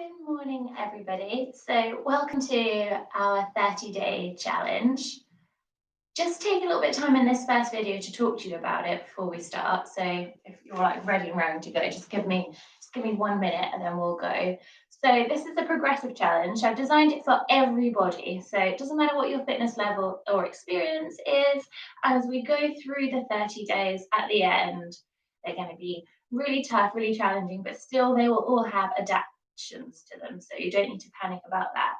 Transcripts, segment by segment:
Good morning, everybody. So, welcome to our 30-day challenge. Just take a little bit of time in this first video to talk to you about it before we start. So, if you're like ready and raring to go, just give me 1 minute and then we'll go. So, this is a progressive challenge. I've designed it for everybody. So, it doesn't matter what your fitness level or experience is. As we go through the 30 days at the end, they're going to be really tough, really challenging, but still they will all have adaptations to them. So, you don't need to panic about that.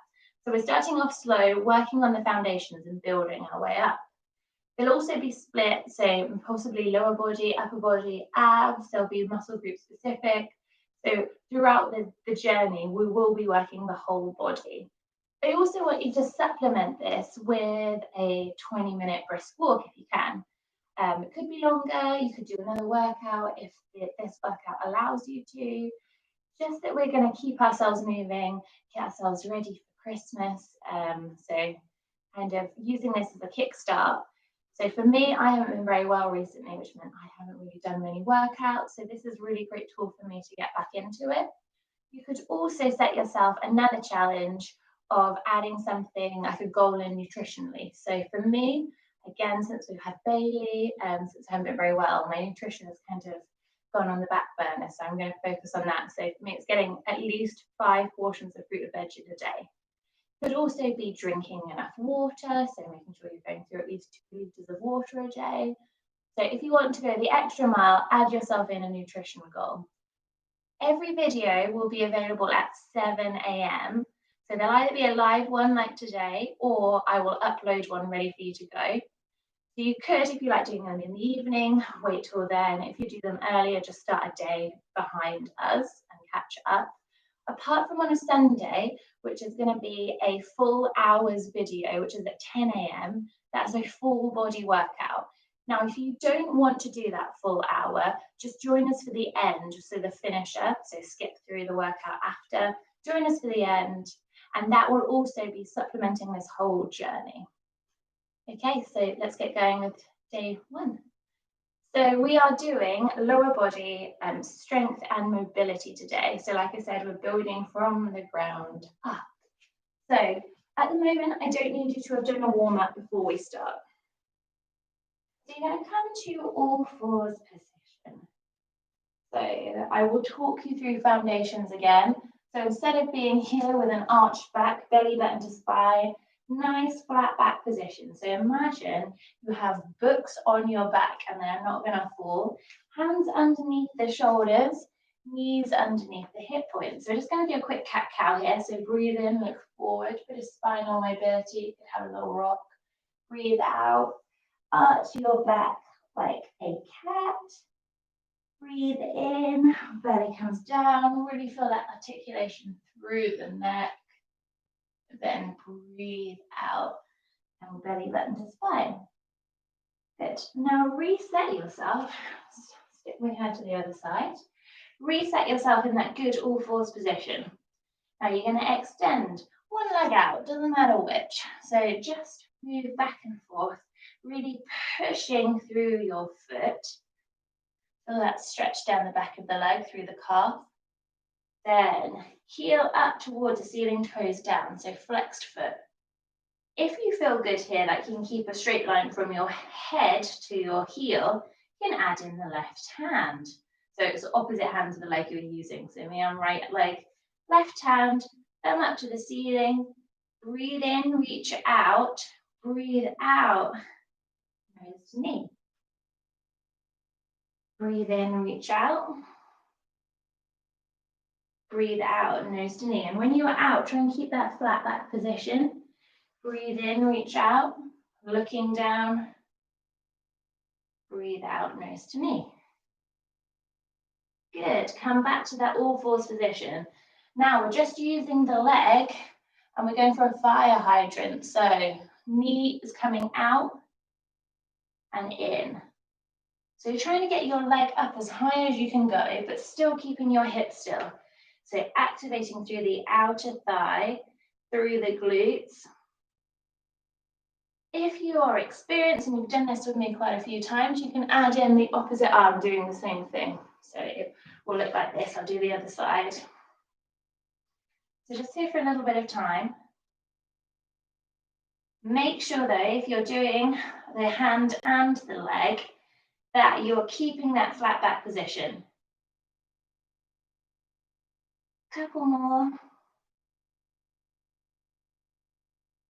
So, we're starting off slow, working on the foundations and building our way up. They'll also be split, so possibly lower body, upper body, abs. They'll be muscle group specific. So throughout the journey, we will be working the whole body. I also want you to supplement this with a 20-minute brisk walk if you can. It could be longer. You could do another workout if this workout allows you to. Just that we're going to keep ourselves moving, get ourselves ready for Christmas. So kind of using this as a kickstart. So for me, I haven't been very well recently, which meant I haven't really done many workouts. So this is a really great tool for me to get back into it. You could also set yourself another challenge of adding something like a goal in nutritionally. So for me, again, since we've had Bailey, since I haven't been very well, my nutrition has kind of gone on the back burner. So I'm going to focus on that. So for me, it's getting at least 5 portions of fruit and veg in a day. Could also be drinking enough water, so making sure you're going through at least 2 liters of water a day. So if you want to go the extra mile, add yourself in a nutrition goal. Every video will be available at 7 a.m. So there'll either be a live one like today, or I will upload one ready for you to go. So you could, if you like doing them in the evening, wait till then. If you do them earlier, just start a day behind us and catch up. Apart from on a Sunday, which is going to be a full hour's video, which is at 10 a.m., that's a full body workout. Now, if you don't want to do that full hour, just join us for the end, so the finisher, so skip through the workout after, join us for the end, and that will also be supplementing this whole journey. Okay, so let's get going with day 1. So we are doing lower body strength and mobility today. So like I said, we're building from the ground up. So at the moment, I don't need you to have done a warm up before we start. So you're going to come to all fours position. So I will talk you through foundations again. So instead of being here with an arched back, belly button to spine, nice flat back position. So imagine you have books on your back and they're not going to fall. Hands underneath the shoulders, knees underneath the hip points. So we're just going to do a quick cat-cow here. So breathe in, look forward, bit of spinal mobility. You could have a little rock. Breathe out, arch your back like a cat. Breathe in, belly comes down. Really feel that articulation through the neck. Then breathe out and belly button to spine. Good. Now reset yourself. Stick my head to the other side. Reset yourself in that good all fours position. Now you're going to extend one leg out, doesn't matter which. So just move back and forth, really pushing through your foot. Feel that stretch down the back of the leg through the calf. Then heel up towards the ceiling, toes down, so flexed foot. If you feel good here, that you can keep a straight line from your head to your heel, you can add in the left hand. So it's opposite hand to the leg you're using. So me on right leg, left hand, thumb up to the ceiling. Breathe in, reach out. Breathe out, nose to knee. Breathe in, reach out. Breathe out, nose to knee. And when you are out, try and keep that flat back position. Breathe in, reach out, looking down. Breathe out, nose to knee. Good. Come back to that all fours position. Now we're just using the leg and we're going for a fire hydrant. So knee is coming out and in. So you're trying to get your leg up as high as you can go, but still keeping your hips still. So activating through the outer thigh, through the glutes. If you are experienced, and you've done this with me quite a few times, you can add in the opposite arm doing the same thing. So it will look like this. I'll do the other side. So just here for a little bit of time. Make sure though, if you're doing the hand and the leg, that you're keeping that flat back position. Couple more.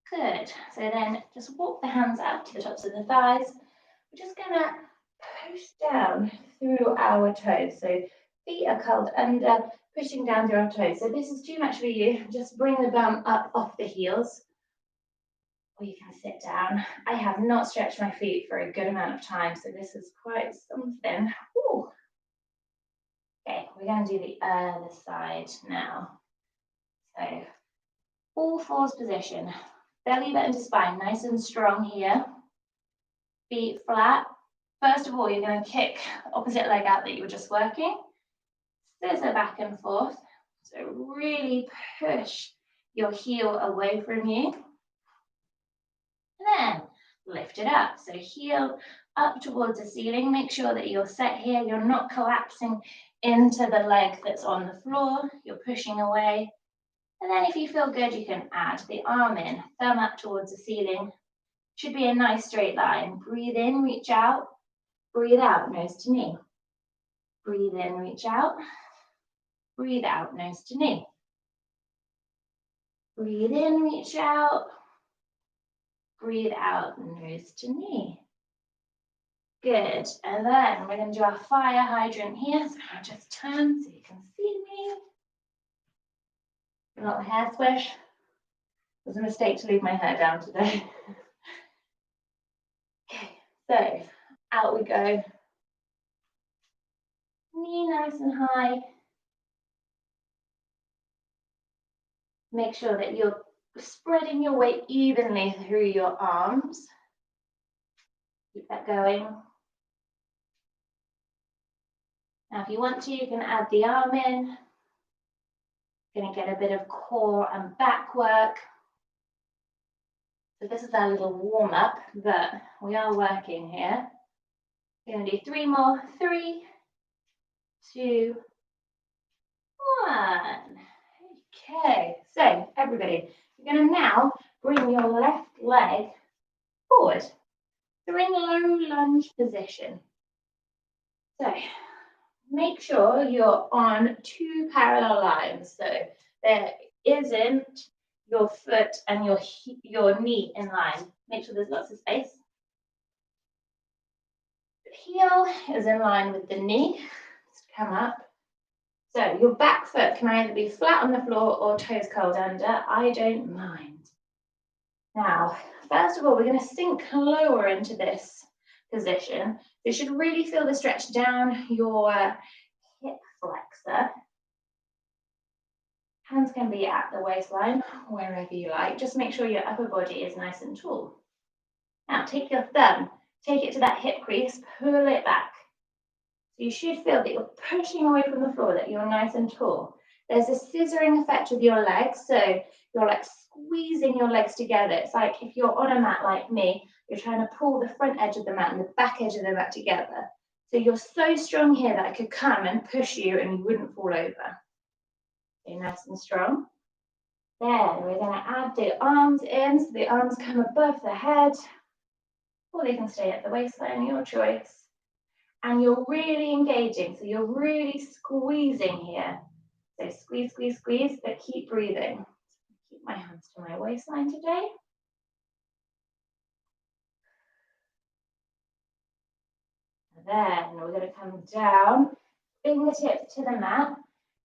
Good. So then just walk the hands out to the tops of the thighs. We're just gonna push down through our toes. So feet are curled under, pushing down through our toes. So if this is too much for you, just bring the bum up off the heels. Or you can sit down. I have not stretched my feet for a good amount of time, so this is quite something. Ooh. Okay, we're going to do the other side now. So, all fours position. Belly button to spine, nice and strong here. Feet flat. First of all, you're going to kick the opposite leg out that you were just working. Scissor back and forth. So really push your heel away from you. And then lift it up. So heel up towards the ceiling. Make sure that you're set here. You're not collapsing into the leg that's on the floor. You're pushing away. And then if you feel good, you can add the arm in. Thumb up towards the ceiling. Should be a nice straight line. Breathe in, reach out. Breathe out, nose to knee. Breathe in, reach out. Breathe out, nose to knee. Breathe in, reach out. Breathe out, nose to knee. Good. And then we're going to do our fire hydrant here. So I'll just turn so you can see me. Not a hair swish. It was a mistake to leave my hair down today. Okay, so out we go. Knee nice and high. Make sure that you're spreading your weight evenly through your arms. Keep that going. Now, if you want to, you can add the arm in. Going to get a bit of core and back work. So this is our little warm up, but we are working here. We're going to do 3 more. 3, 2, 1. Okay, so everybody, you're going to now bring your left leg forward. You're in low lunge position. So make sure you're on 2 parallel lines. So there isn't your foot and your knee in line. Make sure there's lots of space. The heel is in line with the knee. Just come up. So your back foot can either be flat on the floor or toes curled under. I don't mind. Now, first of all, we're going to sink lower into this position. You should really feel the stretch down your hip flexor. Hands can be at the waistline, wherever you like. Just make sure your upper body is nice and tall. Now, take your thumb, take it to that hip crease, pull it back. So you should feel that you're pushing away from the floor, that you're nice and tall. There's a scissoring effect with your legs, so you're like squeezing your legs together. It's like if you're on a mat like me, you're trying to pull the front edge of the mat and the back edge of the mat together. So you're so strong here that I could come and push you and you wouldn't fall over. Okay, nice and strong. Then we're going to add the arms in, so the arms come above the head, or they can stay at the waistline, your choice. And you're really engaging, so you're really squeezing here. So squeeze, squeeze, squeeze, but keep breathing. Keep my hands to my waistline today. And then we're going to come down, fingertips to the mat.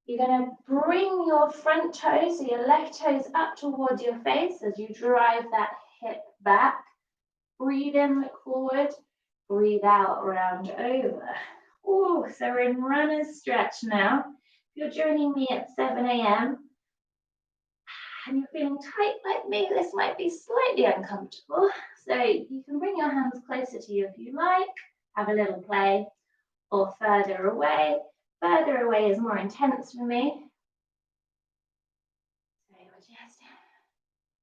You're going to bring your front toes, so your left toes up towards your face as you drive that hip back. Breathe in, look forward. Breathe out, round over. Oh, so we're in runner's stretch now. If you're joining me at 7 a.m. and you're feeling tight like me, this might be slightly uncomfortable. So you can bring your hands closer to you if you like, have a little play, or further away. Further away is more intense for me. So we're just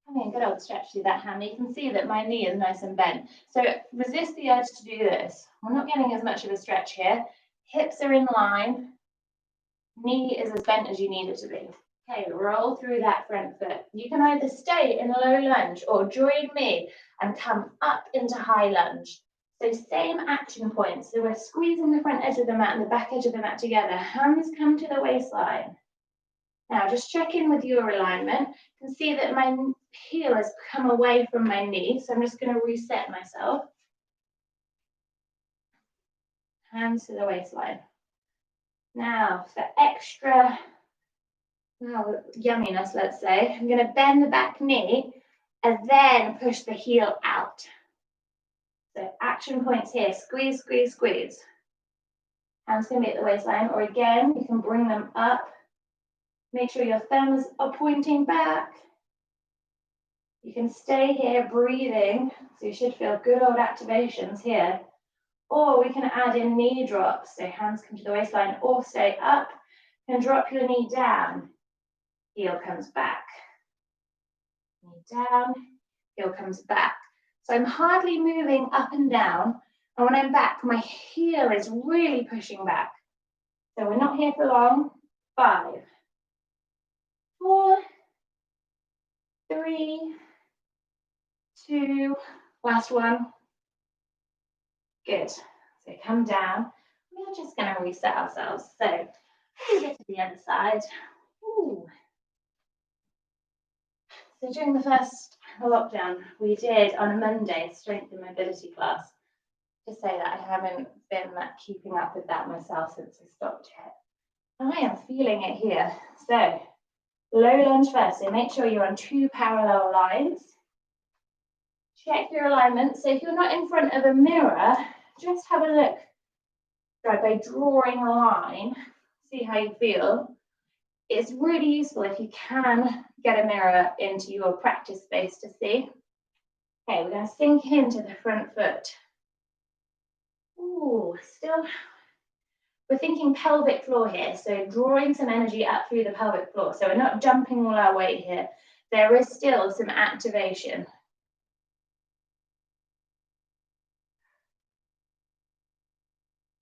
having a good old stretch through that hand. You can see that my knee is nice and bent. So resist the urge to do this. We're not getting as much of a stretch here. Hips are in line. Knee is as bent as you need it to be. Okay, roll through that front foot. You can either stay in low lunge or join me and come up into high lunge. So same action points. So we're squeezing the front edge of the mat and the back edge of the mat together. Hands come to the waistline. Now just check in with your alignment. You can see that my heel has come away from my knee. So I'm just going to reset myself. Hands to the waistline. Now for extra yumminess, let's say, I'm going to bend the back knee and then push the heel out. So action points here, squeeze, squeeze, squeeze. Hands can be at the waistline, or again, you can bring them up. Make sure your thumbs are pointing back. You can stay here breathing, so you should feel good old activations here. Or we can add in knee drops, so hands come to the waistline, or stay up and drop your knee down. Heel comes back. Knee down, heel comes back. So I'm hardly moving up and down. And when I'm back, my heel is really pushing back. So we're not here for long. 5, 4, 3, 2, last one. Good. So come down. We're just going to reset ourselves. So we get to the other side. Ooh. So during the first lockdown, we did on a Monday strength and mobility class. Just say that I haven't been keeping up with that myself since I stopped yet. I am feeling it here. So low lunge first. So make sure you're on 2 parallel lines. Check your alignment. So if you're not in front of a mirror, just have a look. Right, by drawing a line, see how you feel. It's really useful if you can get a mirror into your practice space to see. Okay, we're going to sink into the front foot. Ooh, still, we're thinking pelvic floor here, so drawing some energy up through the pelvic floor. So we're not dumping all our weight here. There is still some activation.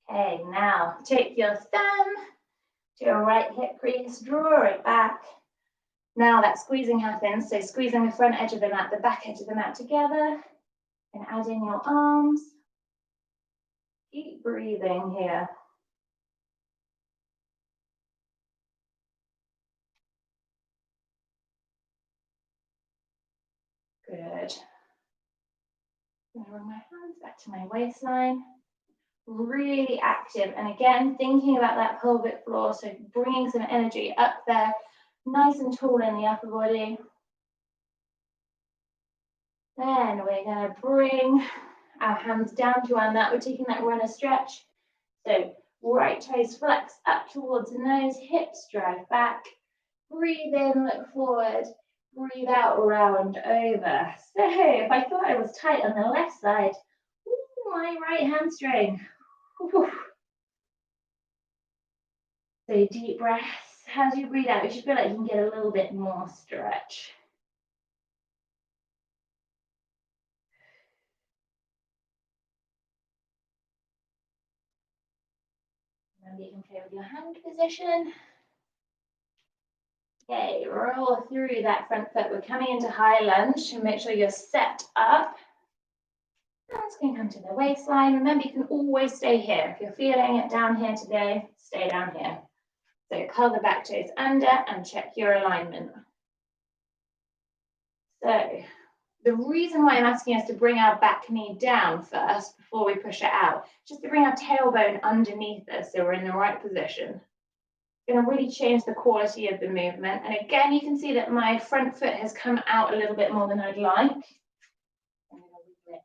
Okay, now take your thumb to your right hip crease, draw it back. Now that squeezing happens, so squeezing the front edge of the mat, the back edge of the mat together, and add in your arms. Keep breathing here. Good. I'm going to bring my hands back to my waistline. Really active. And again, thinking about that pelvic floor, so bringing some energy up there, nice and tall in the upper body. Then we're going to bring our hands down to our mat. We're taking that runner stretch. So right toes flex up towards the nose, hips drive back. Breathe in, look forward. Breathe out, round over. So if I thought I was tight on the left side, ooh, my right hamstring. Ooh. So deep breaths. As you breathe out, you should feel like you can get a little bit more stretch. Remember, you can play with your hand position. Okay, roll through that front foot. We're coming into high lunge, and make sure you're set up. Hands can come to the waistline. Remember, you can always stay here. If you're feeling it down here today, stay down here. So curl the back toes under and check your alignment. So the reason why I'm asking us to bring our back knee down first before we push it out, just to bring our tailbone underneath us so we're in the right position. It's going to really change the quality of the movement. And again, you can see that my front foot has come out a little bit more than I'd like. I'm going to wiggle it back.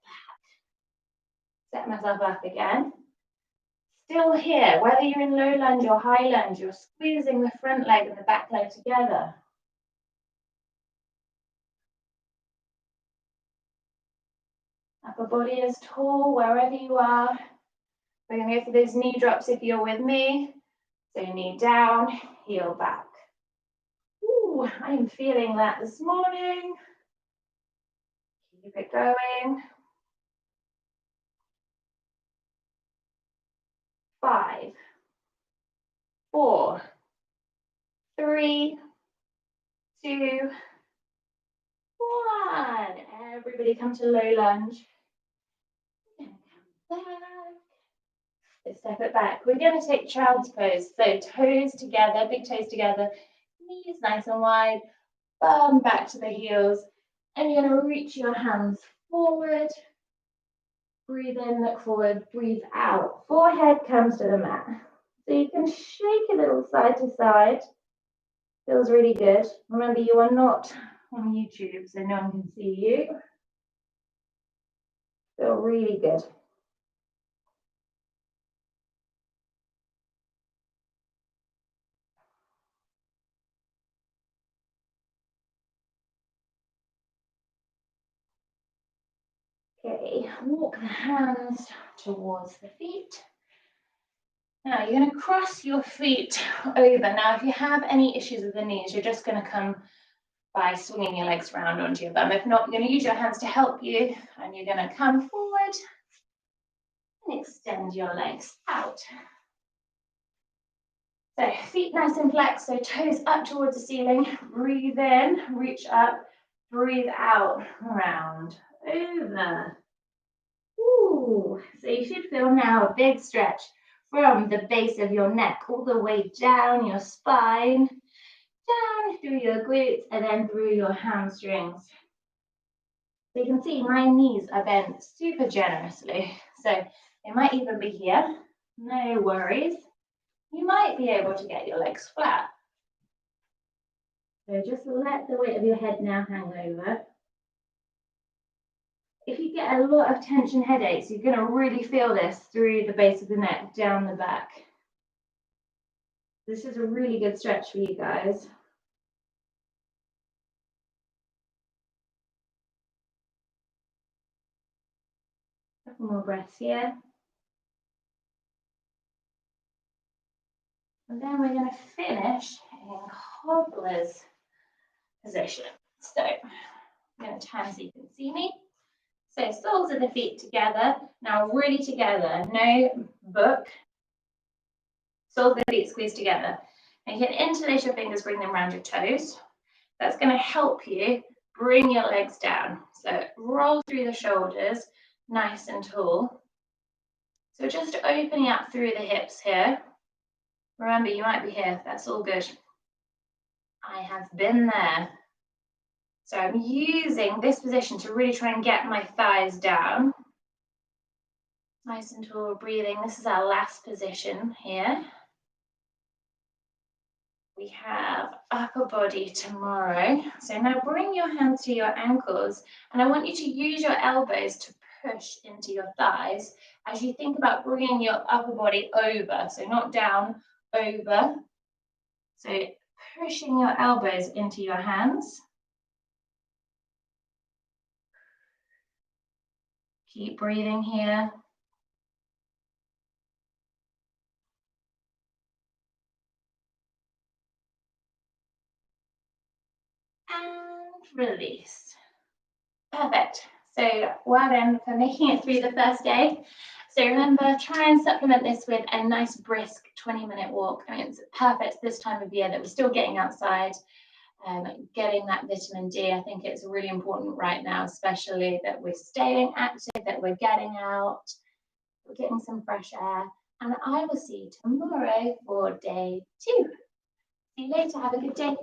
Set myself up again. Still here, whether you're in low lunge or high lunge, you're squeezing the front leg and the back leg together. Upper body is tall wherever you are. We're going to go for those knee drops if you're with me. So knee down, heel back. Ooh, I'm feeling that this morning. Keep it going. 5, 4, 3, 2, 1. Everybody come to low lunge. And come back. Let's step it back. We're going to take child's pose. So toes together, big toes together, knees nice and wide, bum back to the heels. And you're going to reach your hands forward. Breathe in, look forward, breathe out. Forehead comes to the mat. So you can shake a little side to side. Feels really good. Remember, you are not on YouTube, so no one can see you. Feel really good. Okay, walk the hands towards the feet. Now you're going to cross your feet over. Now, if you have any issues with the knees, you're just going to come by swinging your legs around onto your bum. If not, you're going to use your hands to help you, and you're going to come forward and extend your legs out. So feet nice and flexed, so toes up towards the ceiling. Breathe in, reach up, breathe out, round, over. Ooh, so you should feel now a big stretch from the base of your neck all the way down your spine, down through your glutes, and then through your hamstrings. So you can see my knees are bent super generously. So they might even be here, no worries. You might be able to get your legs flat. So just let the weight of your head now hang over. If you get a lot of tension headaches, you're going to really feel this through the base of the neck, down the back. This is a really good stretch for you guys. A couple more breaths here. And then we're going to finish in cobbler's position. So I'm going to turn so you can see me. So soles of the feet together, now really together, no book. Soles of the feet squeeze together. And you can interlace your fingers, bring them around your toes. That's going to help you bring your legs down. So roll through the shoulders, nice and tall. So just opening up through the hips here. Remember, you might be here, that's all good. I have been there. So I'm using this position to really try and get my thighs down. Nice and tall, breathing. This is our last position here. We have upper body tomorrow. So now bring your hands to your ankles, and I want you to use your elbows to push into your thighs as you think about bringing your upper body over. So not down, over. So pushing your elbows into your hands. Keep breathing here. And release. Perfect. So well done for making it through the first day. So remember, try and supplement this with a nice brisk 20-minute walk. I mean, it's perfect this time of year that we're still getting outside, getting that vitamin D. I think it's really important right now, especially that we're staying active, that we're getting out, we're getting some fresh air. And I will see you tomorrow for day 2. See you later. Have a good day.